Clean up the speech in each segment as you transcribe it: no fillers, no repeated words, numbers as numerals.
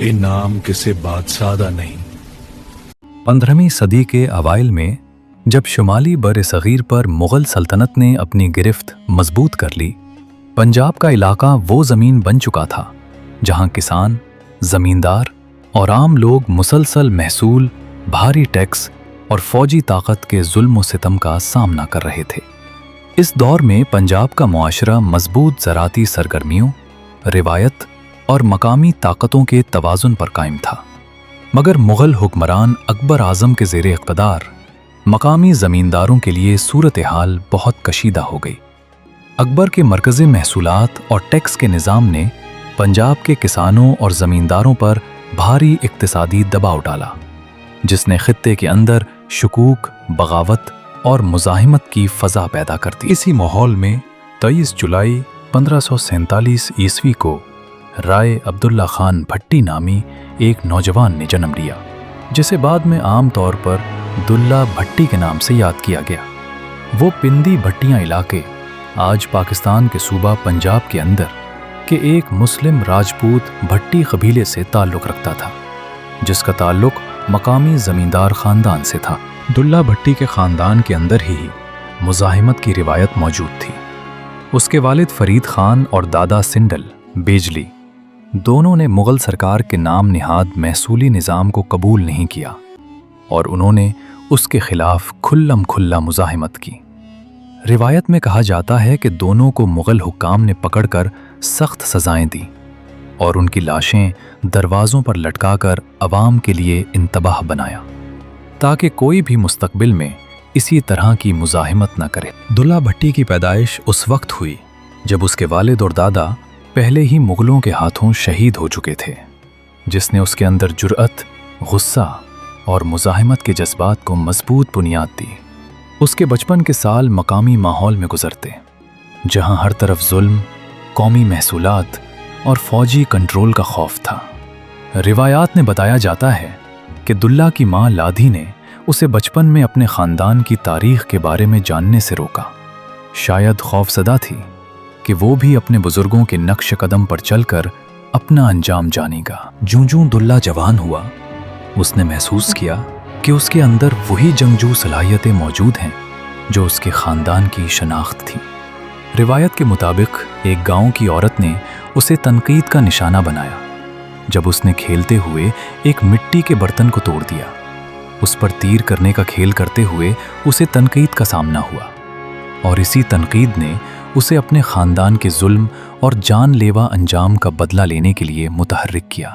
ये नाम किसी बादशाह दा नहीं। 15वीं सदी के अवाइल में जब शुमाली बर-ए-सग़ीर पर मुग़ल सल्तनत ने अपनी गिरफ्त मजबूत कर ली, पंजाब का इलाका वो ज़मीन बन चुका था जहाँ किसान, ज़मींदार और आम लोग मुसलसल महसूल, भारी टैक्स और फ़ौजी ताकत के जुल्म व सितम का सामना कर रहे थे। इस दौर में पंजाब का मुआशरा मजबूत ज़राती सरगर्मियों, रिवायत और मकामी ताकतों के तवाज़ुन पर कायम था। मगर मुग़ल हुक्मरान अकबर आज़म के ज़ेरे इक़्तिदार मकामी ज़मींदारों के लिए सूरत हाल बहुत कशीदा हो गई। अकबर के मरकज़ी महसूलात और टैक्स के निज़ाम ने पंजाब के किसानों और ज़मींदारों पर भारी इक़्तिसादी दबाव डाला, जिसने ख़ित्ते के अंदर शुकूक, बगावत और मुज़ाहिमत की फ़ज़ा पैदा कर दी। इसी माहौल में 23 जुलाई 1547 ईस्वी को राय अब्दुल्ला खान भट्टी नामी एक नौजवान ने जन्म लिया, जिसे बाद में आम तौर पर दुल्ला भट्टी के नाम से याद किया गया। वो पिंदी भट्टियां इलाके आज पाकिस्तान के सूबा पंजाब के अंदर के एक मुस्लिम राजपूत भट्टी कबीले से ताल्लुक़ रखता था, जिसका ताल्लुक़ मकामी ज़मींदार ख़ानदान से था। दुल्ला भट्टी के ख़ानदान के अंदर ही मुज़ाहिमत की रिवायत मौजूद थी। उसके वालिद फ़रीद ख़ान और दादा सिंडल बेजली दोनों ने मुग़ल सरकार के नाम निहाद महसूली निज़ाम को कबूल नहीं किया और उन्होंने उसके ख़िलाफ़ खुल्लम खुल्ला मुज़ाहिमत की। रिवायत में कहा जाता है कि दोनों को मुग़ल हुक्काम ने पकड़कर सख्त सज़ाएं दी और उनकी लाशें दरवाज़ों पर लटकाकर अवाम के लिए इंतबाह बनाया, ताकि कोई भी मुस्तक़बिल में इसी तरह की मुज़ाहिमत न करे। दुल्ला भट्टी की पैदाइश उस वक्त हुई जब उसके वालिद और दादा पहले ही मुग़लों के हाथों शहीद हो चुके थे, जिसने उसके अंदर जुर्अत, गुस्सा और मुज़ाहिमत के जज्बात को मजबूत बुनियाद दी। उसके बचपन के साल मकामी माहौल में गुजरते, जहां हर तरफ जुल्म, कौमी महसूलात और फ़ौजी कंट्रोल का खौफ था। रिवायात में बताया जाता है कि दुल्ला की माँ लाधी ने उसे बचपन में अपने ख़ानदान की तारीख़ के बारे में जानने से रोका। शायद खौफज़दा थी कि वो भी अपने बुज़ुर्गों के नक्श कदम पर चलकर अपना अंजाम जानेगा। जूं-जूं दुल्ला जवान हुआ, उसने महसूस किया कि उसके अंदर वही जंगजू सलाहियतें मौजूद हैं जो उसके ख़ानदान की शनाख्त थी। रिवायत के मुताबिक एक गांव की औरत ने उसे तनकीद का निशाना बनाया जब उसने खेलते हुए एक मिट्टी के बर्तन को तोड़ दिया। उस पर तीर करने का खेल करते हुए उसे तनकीद का सामना हुआ और इसी तनकीद ने उसे अपने ख़ानदान के जुल्म और जानलेवा अंजाम का बदला लेने के लिए मुतहर्रिक किया।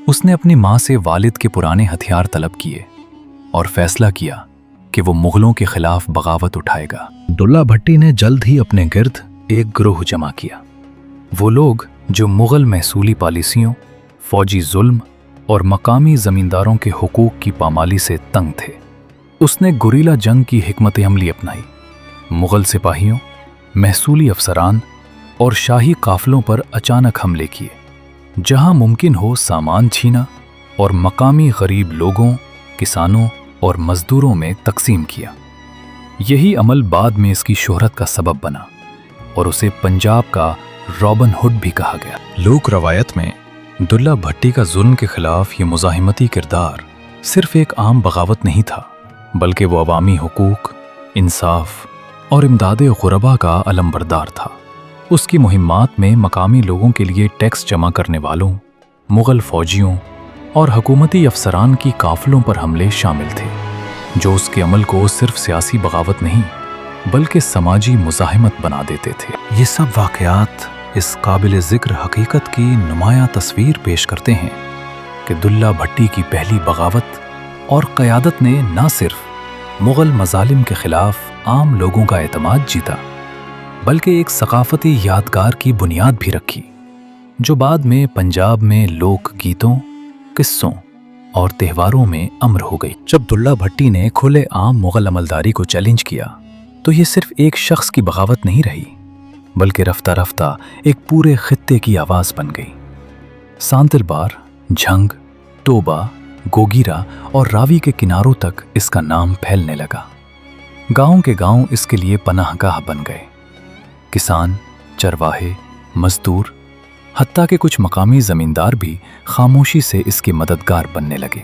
उसने अपनी माँ से वालिद के पुराने हथियार तलब किए और फैसला किया कि वो मुग़लों के ख़िलाफ़ बगावत उठाएगा। दुल्ला भट्टी ने जल्द ही अपने गिर्द एक गिरोह जमा किया। वो लोग जो मुग़ल महसूली पॉलिसियों, फ़ौजी जुल्म और मकामी ज़मींदारों के हुकूक की पामाली से तंग थे। उसने गुरीला जंग की हिकमत अमली अपनाई। मुग़ल सिपाहियों, महसूली अफसरान और शाही काफ़िलों पर अचानक हमले किए। जहां मुमकिन हो सामान छीना और मकामी गरीब लोगों, किसानों और मज़दूरों में तकसीम किया। यही अमल बाद में इसकी शोहरत का सबब बना और उसे पंजाब का रॉबिन हुड भी कहा गया। लोक रवायत में दुल्ला भट्टी का जुल्म के ख़िलाफ़ ये मुज़ाहिमती किरदार सिर्फ़ एक आम बगावत नहीं था, बल्कि वो अवामी हुकूक, इंसाफ और इमदाद गुरबा का अलमबरदार था। उसकी मुहिम्मात में मकामी लोगों के लिए टैक्स जमा करने वालों, मुग़ल फ़ौजियों और हुकूमती अफसरान की काफ़िलों पर हमले शामिल थे, जो उसके अमल को सिर्फ सियासी बगावत नहीं बल्कि समाजी मुज़ाहिमत बना देते थे। ये सब वाक़यात इस काबिल ज़िक्र हकीकत की नुमायाँ तस्वीर पेश करते हैं कि दुल्ला भट्टी की पहली बगावत और क़यादत ने न सिर्फ मुग़ल मज़ालिम के ख़िलाफ़ आम लोगों का एतमाद जीता, बल्कि एक सकाफ़ती यादगार की बुनियाद भी रखी, जो बाद में पंजाब में लोक गीतों, किस्सों और त्योहारों में अमर हो गई। जब दुल्ला भट्टी ने खुले आम मुग़ल अमलदारी को चैलेंज किया, तो ये सिर्फ एक शख्स की बगावत नहीं रही, बल्कि रफ्ता रफ्ता एक पूरे खित्ते की आवाज़ बन गई। सांतलबार, झंग, टोबा, गोगीरा और रावी के किनारों तक इसका नाम फैलने लगा। गांव के गांव इसके लिए पनाहगाह बन गए। किसान, चरवाहे, मजदूर حتیٰ کہ کچھ مقامی زمیندار بھی خاموشی سے اس کے مددگار بننے لگے،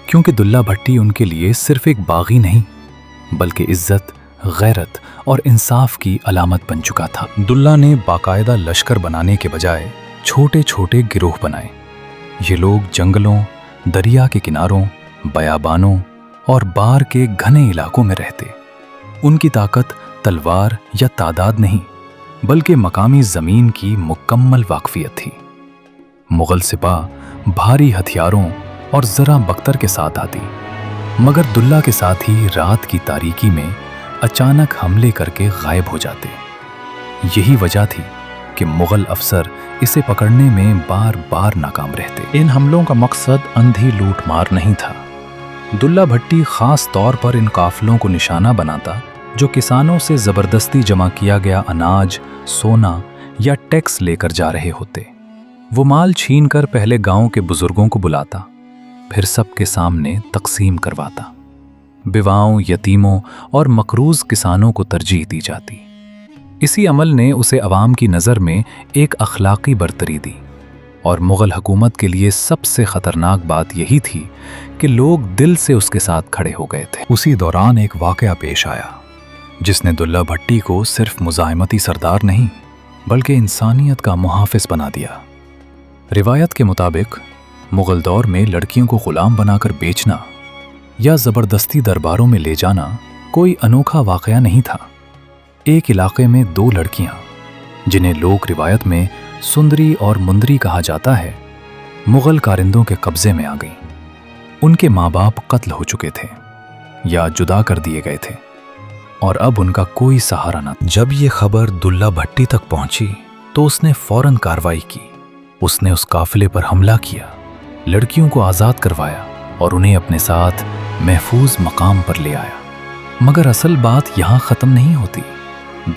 کیونکہ دلہ بھٹی ان کے لیے صرف ایک باغی نہیں بلکہ عزت، غیرت اور انصاف کی علامت بن چکا تھا۔ دلہ نے باقاعدہ لشکر بنانے کے بجائے چھوٹے چھوٹے گروہ بنائے۔ یہ لوگ جنگلوں، دریا کے کناروں، بیابانوں اور بار کے گھنے علاقوں میں رہتے۔ ان کی طاقت تلوار یا تعداد نہیں بلکہ مقامی زمین کی مکمل واقفیت تھی۔ مغل سپاہ بھاری ہتھیاروں اور زرہ بختر کے ساتھ آتی، مگر دلہ کے ساتھ ہی رات کی تاریکی میں اچانک حملے کر کے غائب ہو جاتے۔ یہی وجہ تھی کہ مغل افسر اسے پکڑنے میں بار بار ناکام رہتے۔ ان حملوں کا مقصد اندھی لوٹ مار نہیں تھا۔ دلہ بھٹی خاص طور پر ان قافلوں کو نشانہ بناتا جو کسانوں سے زبردستی جمع کیا گیا اناج، سونا یا ٹیکس لے کر جا رہے ہوتے۔ وہ مال چھین کر پہلے گاؤں کے بزرگوں کو بلاتا، پھر سب کے سامنے تقسیم کرواتا۔ بیواؤں، یتیموں اور مقروض کسانوں کو ترجیح دی جاتی۔ اسی عمل نے اسے عوام کی نظر میں ایک اخلاقی برتری دی، اور مغل حکومت کے لیے سب سے خطرناک بات یہی تھی کہ لوگ دل سے اس کے ساتھ کھڑے ہو گئے تھے۔ اسی دوران ایک واقعہ پیش آیا جس نے دلہ بھٹی کو صرف مزاحمتی سردار نہیں بلکہ انسانیت کا محافظ بنا دیا۔ روایت کے مطابق مغل دور میں لڑکیوں کو غلام بنا کر بیچنا یا زبردستی درباروں میں لے جانا کوئی انوکھا واقعہ نہیں تھا۔ ایک علاقے میں دو لڑکیاں، جنہیں لوک روایت میں سندری اور مندری کہا جاتا ہے، مغل کارندوں کے قبضے میں آ گئیں۔ ان کے ماں باپ قتل ہو چکے تھے یا جدا کر دیے گئے تھے، اور اب ان کا کوئی سہارا نہ تھا۔ جب یہ خبر دلہ بھٹی تک پہنچی تو اس نے فوراً کارروائی کی۔ اس نے اس قافلے پر حملہ کیا، لڑکیوں کو آزاد کروایا اور انہیں اپنے ساتھ محفوظ مقام پر لے آیا۔ مگر اصل بات یہاں ختم نہیں ہوتی۔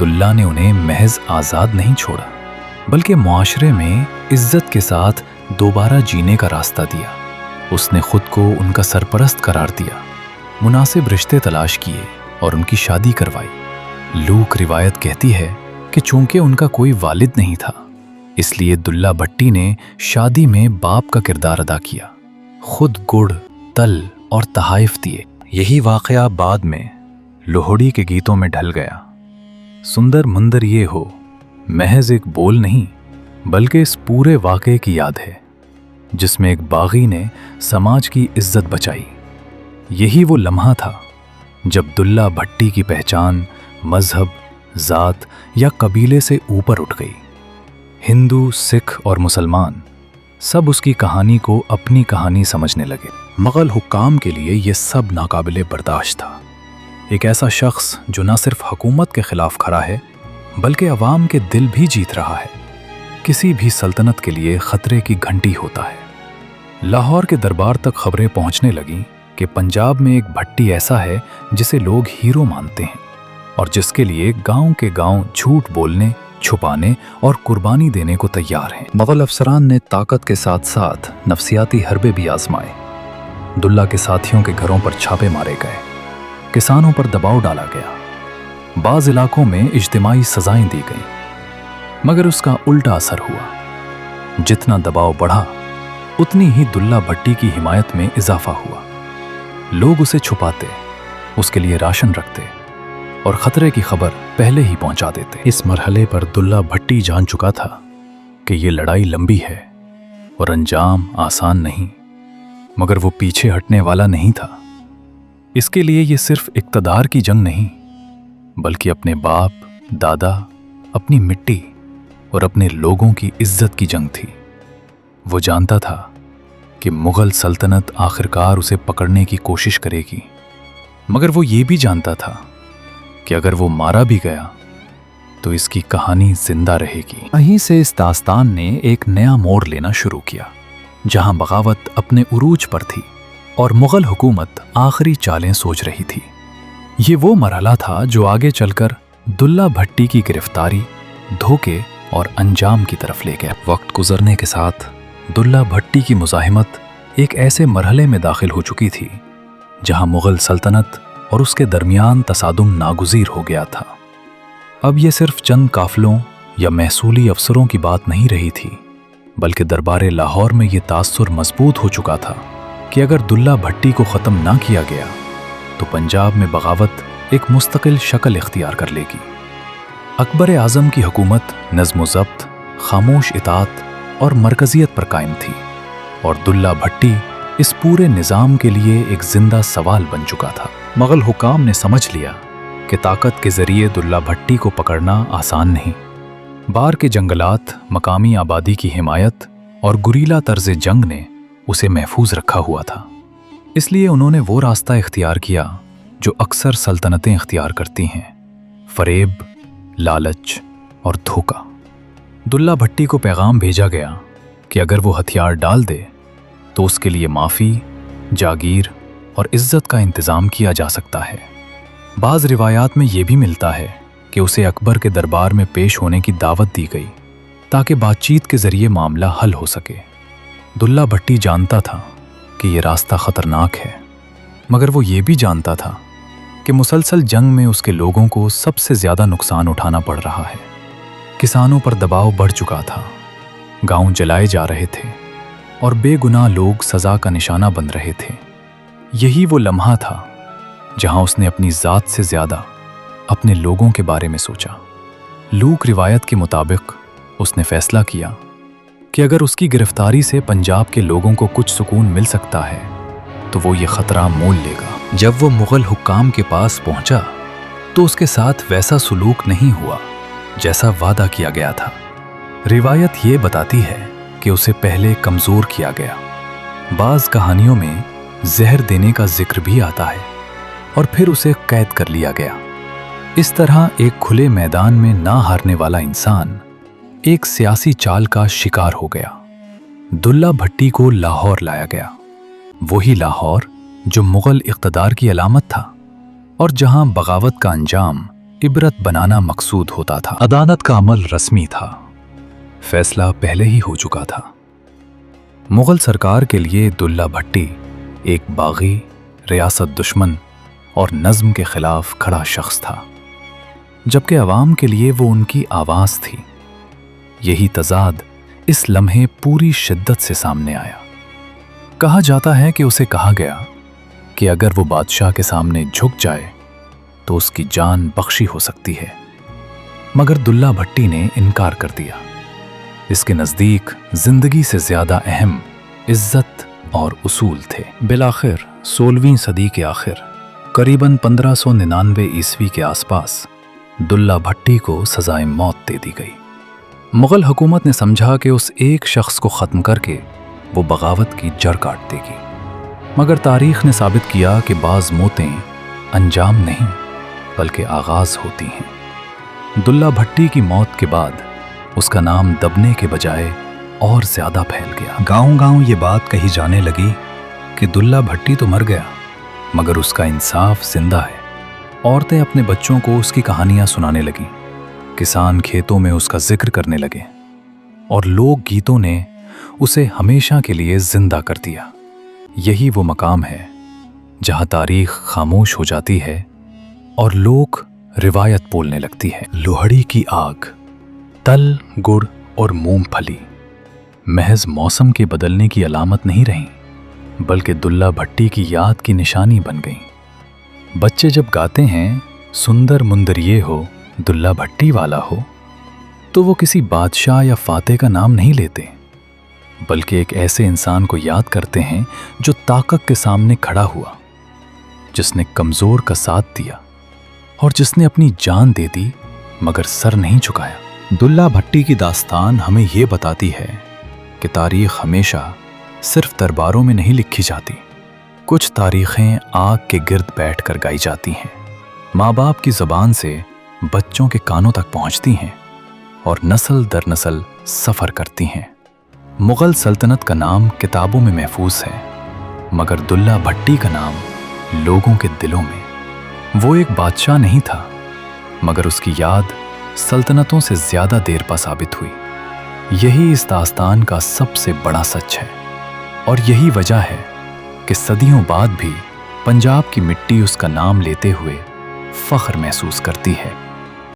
دلہ نے انہیں محض آزاد نہیں چھوڑا بلکہ معاشرے میں عزت کے ساتھ دوبارہ جینے کا راستہ دیا۔ اس نے خود کو ان کا سرپرست قرار دیا، مناسب رشتے تلاش کیے اور ان کی شادی کروائی۔ لوک روایت کہتی ہے کہ چونکہ ان کا کوئی والد نہیں تھا، اس لیے دلہ بھٹی نے شادی میں باپ کا کردار ادا کیا، خود گڑ، تل اور تحائف دیے۔ یہی واقعہ بعد میں لوہڑی کے گیتوں میں ڈھل گیا۔ سندر مندر یہ ہو محض ایک بول نہیں بلکہ اس پورے واقعے کی یاد ہے جس میں ایک باغی نے سماج کی عزت بچائی۔ یہی وہ لمحہ تھا جب دلہ بھٹی کی پہچان مذہب، ذات یا قبیلے سے اوپر اٹھ گئی۔ ہندو، سکھ اور مسلمان سب اس کی کہانی کو اپنی کہانی سمجھنے لگے۔ مغل حکام کے لیے یہ سب ناقابل برداشت تھا۔ ایک ایسا شخص جو نہ صرف حکومت کے خلاف کھڑا ہے بلکہ عوام کے دل بھی جیت رہا ہے، کسی بھی سلطنت کے لیے خطرے کی گھنٹی ہوتا ہے۔ لاہور کے دربار تک خبریں پہنچنے لگیں کہ پنجاب میں ایک بھٹی ایسا ہے جسے لوگ ہیرو مانتے ہیں اور جس کے لیے گاؤں کے گاؤں جھوٹ بولنے، چھپانے اور قربانی دینے کو تیار ہیں۔ مغل افسران نے طاقت کے ساتھ ساتھ نفسیاتی حربے بھی آزمائے۔ دلہ کے ساتھیوں کے گھروں پر چھاپے مارے گئے، کسانوں پر دباؤ ڈالا گیا، بعض علاقوں میں اجتماعی سزائیں دی گئیں، مگر اس کا الٹا اثر ہوا۔ جتنا دباؤ بڑھا اتنی ہی دلہ بھٹی کی حمایت میں اضافہ ہوا۔ لوگ اسے چھپاتے، اس کے لیے راشن رکھتے اور خطرے کی خبر پہلے ہی پہنچا دیتے۔ اس مرحلے پر دلہ بھٹی جان چکا تھا کہ یہ لڑائی لمبی ہے اور انجام آسان نہیں، مگر وہ پیچھے ہٹنے والا نہیں تھا۔ اس کے لیے یہ صرف اقتدار کی جنگ نہیں بلکہ اپنے باپ، دادا، اپنی مٹی اور اپنے لوگوں کی عزت کی جنگ تھی۔ وہ جانتا تھا کہ مغل سلطنت آخرکار اسے پکڑنے کی کوشش کرے گی، مگر وہ یہ بھی جانتا تھا کہ اگر وہ مارا بھی گیا تو اس کی کہانی زندہ رہے گی۔ وہیں سے اس داستان نے ایک نیا موڑ لینا شروع کیا، جہاں بغاوت اپنے عروج پر تھی اور مغل حکومت آخری چالیں سوچ رہی تھی۔ یہ وہ مرحلہ تھا جو آگے چل کر دلہ بھٹی کی گرفتاری، دھوکے اور انجام کی طرف لے گیا۔ وقت گزرنے کے ساتھ دلہ بھٹی کی مزاحمت ایک ایسے مرحلے میں داخل ہو چکی تھی جہاں مغل سلطنت اور اس کے درمیان تصادم ناگزیر ہو گیا تھا۔ اب یہ صرف چند قافلوں یا محصولی افسروں کی بات نہیں رہی تھی، बल्कि दरबार लाहौर में ये तासुर मजबूत हो चुका था कि अगर दुल्ला भट्टी को ख़त्म ना किया गया तो पंजाब में बगावत एक मुस्तकिल शक्ल इख्तियार कर लेगी। अकबर आज़म की हुकूमत नज़्म ज़ब्त, खामोश इताअत और मरकज़ियत पर कायम थी और दुल्ला भट्टी इस पूरे निज़ाम के लिए एक जिंदा सवाल बन चुका था। मुग़ल हुकाम ने समझ लिया कि ताकत के ज़रिए दुल्ला भट्टी को पकड़ना आसान नहीं। बार के जंगलात, मकामी आबादी की हिमायत और गुरीला तर्ज़ जंग ने उसे महफूज रखा हुआ था। इसलिए उन्होंने वो रास्ता इख्तियार किया जो अक्सर सल्तनतें इख्तियार करती हैं: फ़रेब, लालच और धोखा। दुल्ला भट्टी को पैगाम भेजा गया कि अगर वो हथियार डाल दे तो उसके लिए माफ़ी, जागीर और इज़्ज़त का इंतज़ाम किया जा सकता है। बाज़ रिवायात में ये भी मिलता है कि उसे अकबर के दरबार में पेश होने की दावत दी गई ताकि बातचीत के ज़रिए मामला हल हो सके। दुल्ला भट्टी जानता था कि ये रास्ता ख़तरनाक है, मगर वो ये भी जानता था कि मुसलसल जंग में उसके लोगों को सबसे ज़्यादा नुकसान उठाना पड़ रहा है। किसानों पर दबाव बढ़ चुका था, गांव जलाए जा रहे थे और बेगुनाह लोग सज़ा का निशाना बन रहे थे। यही वो लम्हा था जहां उसने अपनी ज़ात से ज़्यादा अपने लोगों के बारे में सोचा। लूक रिवायत के मुताबिक उसने फ़ैसला किया कि अगर उसकी गिरफ्तारी से पंजाब के लोगों को कुछ सुकून मिल सकता है तो वो ये ख़तरा मोल लेगा। जब वो मुग़ल हुक्काम के पास पहुंचा तो उसके साथ वैसा सुलूक नहीं हुआ जैसा वादा किया गया था। रिवायत ये बताती है कि उसे पहले कमज़ोर किया गया। बाज़ कहानियों में जहर देने का जिक्र भी आता है और फिर उसे कैद कर लिया गया। इस तरह एक खुले मैदान में ना हारने वाला इंसान एक सियासी चाल का शिकार हो गया। दुल्ला भट्टी को लाहौर लाया गया, वही लाहौर जो मुग़ल इक़्तिदार की अलामत था और जहां बगावत का अंजाम इबरत बनाना मकसूद होता था। अदालत का अमल रस्मी था, फैसला पहले ही हो चुका था। मुग़ल सरकार के लिए दुल्ला भट्टी एक बागी, रियासत दुश्मन और नज़्म के ख़िलाफ़ खड़ा शख्स था, जबकि अवाम के लिए वो उनकी आवाज़ थी। यही तज़ाद इस लम्हे पूरी शिद्दत से सामने आया। कहा जाता है कि उसे कहा गया कि अगर वो बादशाह के सामने झुक जाए तो उसकी जान बख्शी हो सकती है, मगर दुल्ला भट्टी ने इनकार कर दिया। इसके नज़दीक ज़िंदगी से ज़्यादा अहम इज़्ज़त और उसूल थे। बिलाखिर 16वीं सदी के आखिर करीबन 1599 ईस्वी के आसपास दुल्ला भट्टी को सज़ाए मौत दे दी गई। मुग़ल हुकूमत ने समझा कि उस एक शख्स को ख़त्म करके वो बगावत की जड़ काट देगी, मगर तारीख़ ने साबित किया कि बाज़ मौतें अंजाम नहीं बल्कि आगाज़ होती हैं। दुल्ला भट्टी की मौत के बाद उसका नाम दबने के बजाय और ज़्यादा फैल गया। गांव-गांव ये बात कही जाने लगी कि दुल्ला भट्टी तो मर गया मगर उसका इंसाफ जिंदा है। औरतें अपने बच्चों को उसकी कहानियां सुनाने लगीं, किसान खेतों में उसका जिक्र करने लगे और लोक गीतों ने उसे हमेशा के लिए जिंदा कर दिया। यही वो मकाम है जहां तारीख खामोश हो जाती है और लोग रिवायत बोलने लगती है। लोहड़ी की आग, तल, गुड़ और मूंगफली महज मौसम के बदलने की अलामत नहीं रहीं, बल्कि दुल्ला भट्टी की याद की निशानी बन गईं। बच्चे जब गाते हैं सुंदर मुंदरिये हो, दुल्ला भट्टी वाला हो, तो वो किसी बादशाह या फातेह का नाम नहीं लेते, बल्कि एक ऐसे इंसान को याद करते हैं जो ताकत के सामने खड़ा हुआ, जिसने कमज़ोर का साथ दिया और जिसने अपनी जान दे दी मगर सर नहीं झुकाया। दुल्ला भट्टी की दास्तान हमें ये बताती है कि तारीख़ हमेशा सिर्फ दरबारों में नहीं लिखी जाती। कुछ तारीख़ें आग के गिर्द बैठकर गाई जाती हैं, माँ बाप की ज़बान से बच्चों के कानों तक पहुँचती हैं और नस्ल दर नस्ल सफ़र करती हैं। मुग़ल सल्तनत का नाम किताबों में महफूज है, मगर दुल्ला भट्टी का नाम लोगों के दिलों में। वो एक बादशाह नहीं था, मगर उसकी याद सल्तनतों से ज़्यादा देर पा साबित हुई। यही इस दास्तान का सबसे बड़ा सच है और यही वजह है कि सदियों बाद भी पंजाब की मिट्टी उसका नाम लेते हुए फ़ख्र महसूस करती है।